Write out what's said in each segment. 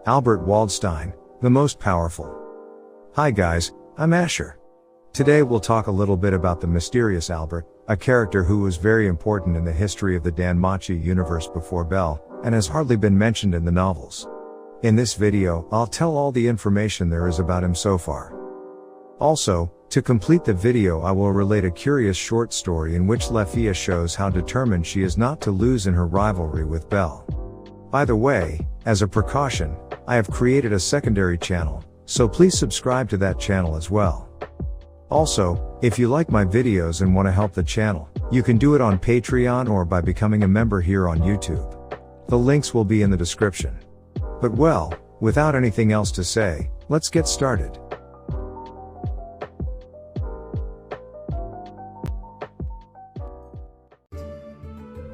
Albert Waldstein, the most powerful. Hi guys, I'm Asher. Today we'll talk a little bit about the mysterious Albert, a character who was very important in the history of the DanMachi universe before Bell, and has hardly been mentioned in the novels. In this video, I'll tell all the information there is about him so far. Also, to complete the video I will relate a curious short story in which Lefia shows how determined she is not to lose in her rivalry with Bell. By the way, as a precaution, I have created a secondary channel, so please subscribe to that channel as well. Also, if you like my videos and want to help the channel, you can do it on Patreon or by becoming a member here on YouTube. The links will be in the description. But well, without anything else to say, let's get started.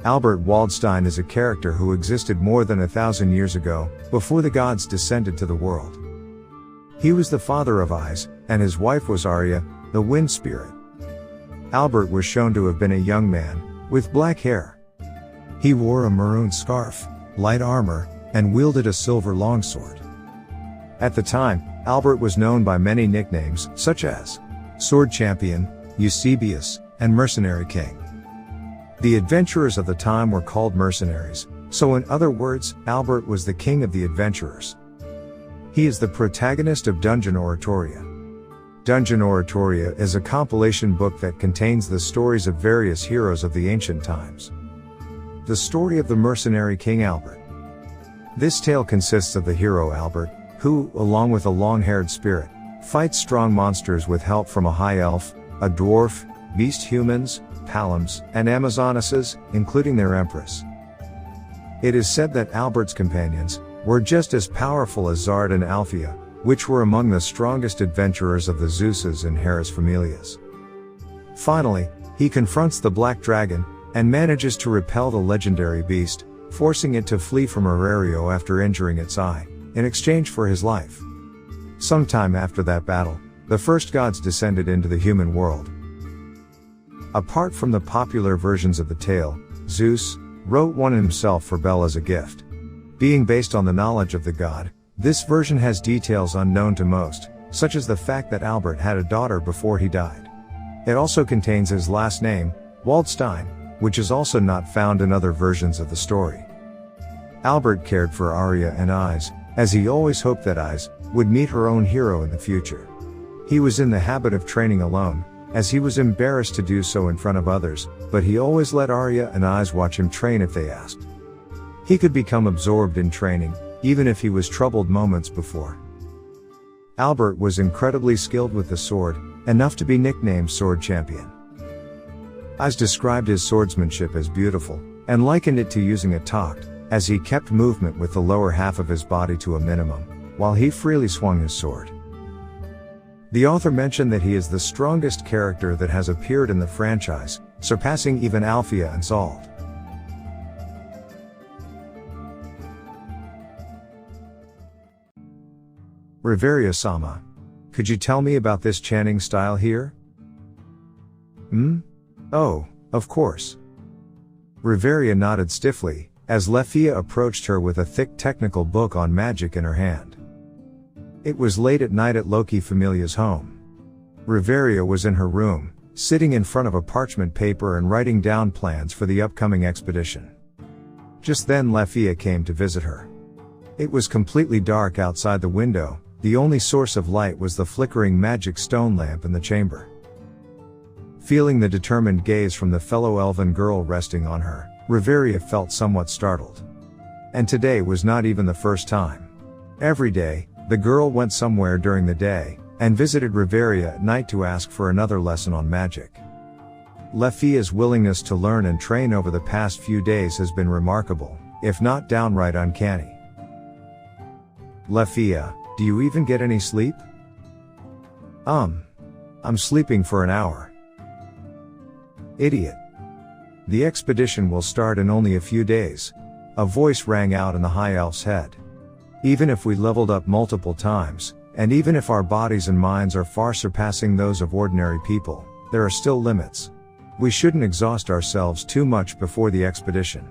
Albert Waldstein is a character who existed more than 1,000 years ago, before the gods descended to the world. He was the father of Ais, and his wife was Arya, the wind spirit. Albert was shown to have been a young man, with black hair. He wore a maroon scarf, light armor, and wielded a silver longsword. At the time, Albert was known by many nicknames, such as Sword Champion, Eusebius, and Mercenary King. The adventurers of the time were called mercenaries, so in other words, Albert was the king of the adventurers. He is the protagonist of Dungeon Oratoria. Dungeon Oratoria is a compilation book that contains the stories of various heroes of the ancient times. The story of the mercenary King Albert. This tale consists of the hero Albert, who, along with a long-haired spirit, fights strong monsters with help from a high elf, a dwarf, beast humans, Palims, and Amazonesses, including their empress. It is said that Albert's companions were just as powerful as Zard and Althea, which were among the strongest adventurers of the Zeuses and Heras Familias. Finally, he confronts the Black Dragon, and manages to repel the legendary beast, forcing it to flee from Arario after injuring its eye, in exchange for his life. Sometime after that battle, the first gods descended into the human world. Apart from the popular versions of the tale, Zeus wrote one himself for Bel as a gift. Being based on the knowledge of the god, this version has details unknown to most, such as the fact that Albert had a daughter before he died. It also contains his last name, Waldstein, which is also not found in other versions of the story. Albert cared for Arya and Ais, as he always hoped that Ais would meet her own hero in the future. He was in the habit of training alone, as he was embarrassed to do so in front of others, but he always let Arya and Ais watch him train if they asked. He could become absorbed in training, even if he was troubled moments before. Albert was incredibly skilled with the sword, enough to be nicknamed Sword Champion. Ais described his swordsmanship as beautiful, and likened it to using a tacht, as he kept movement with the lower half of his body to a minimum, while he freely swung his sword. The author mentioned that he is the strongest character that has appeared in the franchise, surpassing even Althea and Zald. Riveria-sama. Could you tell me about this chanting style here? Oh, of course. Riveria nodded stiffly, as Lefia approached her with a thick technical book on magic in her hand. It was late at night at Loki Familia's home. Riveria was in her room, sitting in front of a parchment paper and writing down plans for the upcoming expedition. Just then Lefia came to visit her. It was completely dark outside the window, the only source of light was the flickering magic stone lamp in the chamber. Feeling the determined gaze from the fellow elven girl resting on her, Riveria felt somewhat startled. And today was not even the first time. Every day, the girl went somewhere during the day, and visited Riveria at night to ask for another lesson on magic. Lefia's willingness to learn and train over the past few days has been remarkable, if not downright uncanny. Lefia, do you even get any sleep? I'm sleeping for an hour. Idiot. The expedition will start in only a few days. A voice rang out in the High Elf's head. Even if we leveled up multiple times, And even if our bodies and minds are far surpassing those of ordinary people, there are still limits. We shouldn't exhaust ourselves too much before the expedition.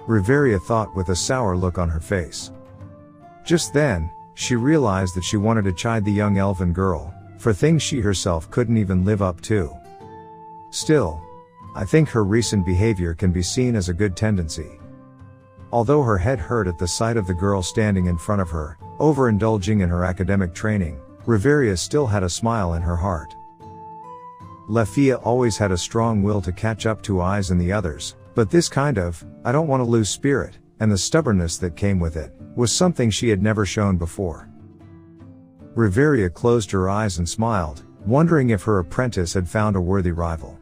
Riveria thought with a sour look on her face. Just then, she realized that she wanted to chide the young elven girl for things she herself couldn't even live up to. Still, I think her recent behavior can be seen as a good tendency. Although her head hurt at the sight of the girl standing in front of her, overindulging in her academic training, Riveria still had a smile in her heart. Lafia always had a strong will to catch up to Ais and the others, but this kind of, I don't want to lose spirit, and the stubbornness that came with it, was something she had never shown before. Riveria closed her eyes and smiled, wondering if her apprentice had found a worthy rival.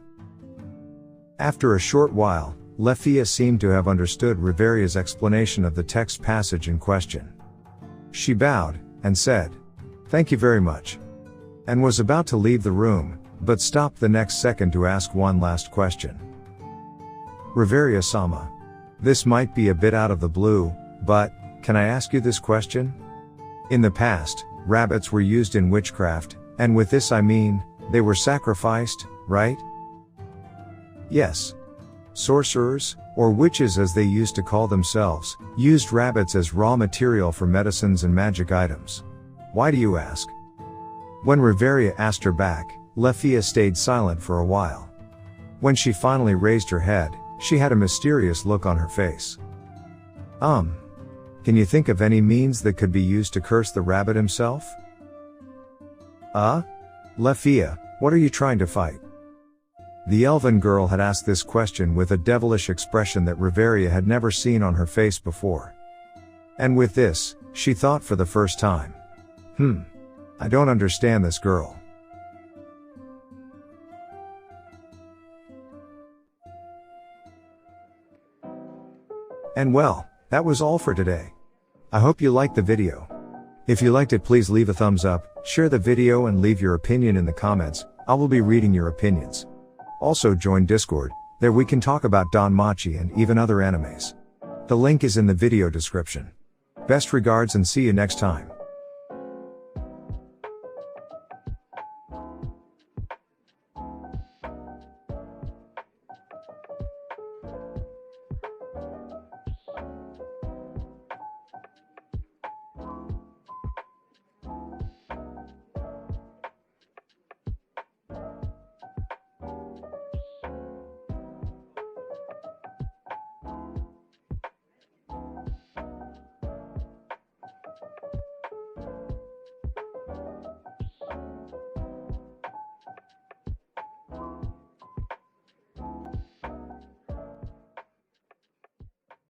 After a short while, Lafia seemed to have understood Riveria's explanation of the text passage in question. She bowed, and said, "Thank you very much," and was about to leave the room, but stopped the next second to ask one last question. "Riveria-sama, this might be a bit out of the blue, but, can I ask you this question? In the past, rabbits were used in witchcraft, and with this I mean, they were sacrificed, right?" "Yes. Sorcerers, or witches as they used to call themselves, used rabbits as raw material for medicines and magic items. Why do you ask?" When Riveria asked her back, Lafia stayed silent for a while. When she finally raised her head, she had a mysterious look on her face. Can you think of any means that could be used to curse the rabbit himself?" Lafia, what are you trying to fight?" The elven girl had asked this question with a devilish expression that Riveria had never seen on her face before. And with this, she thought for the first time. I don't understand this girl. And well, that was all for today. I hope you liked the video. If you liked it, please leave a thumbs up, share the video and leave your opinion in the comments. I will be reading your opinions. Also join Discord, there we can talk about DanMachi and even other animes. The link is in the video description. Best regards and see you next time.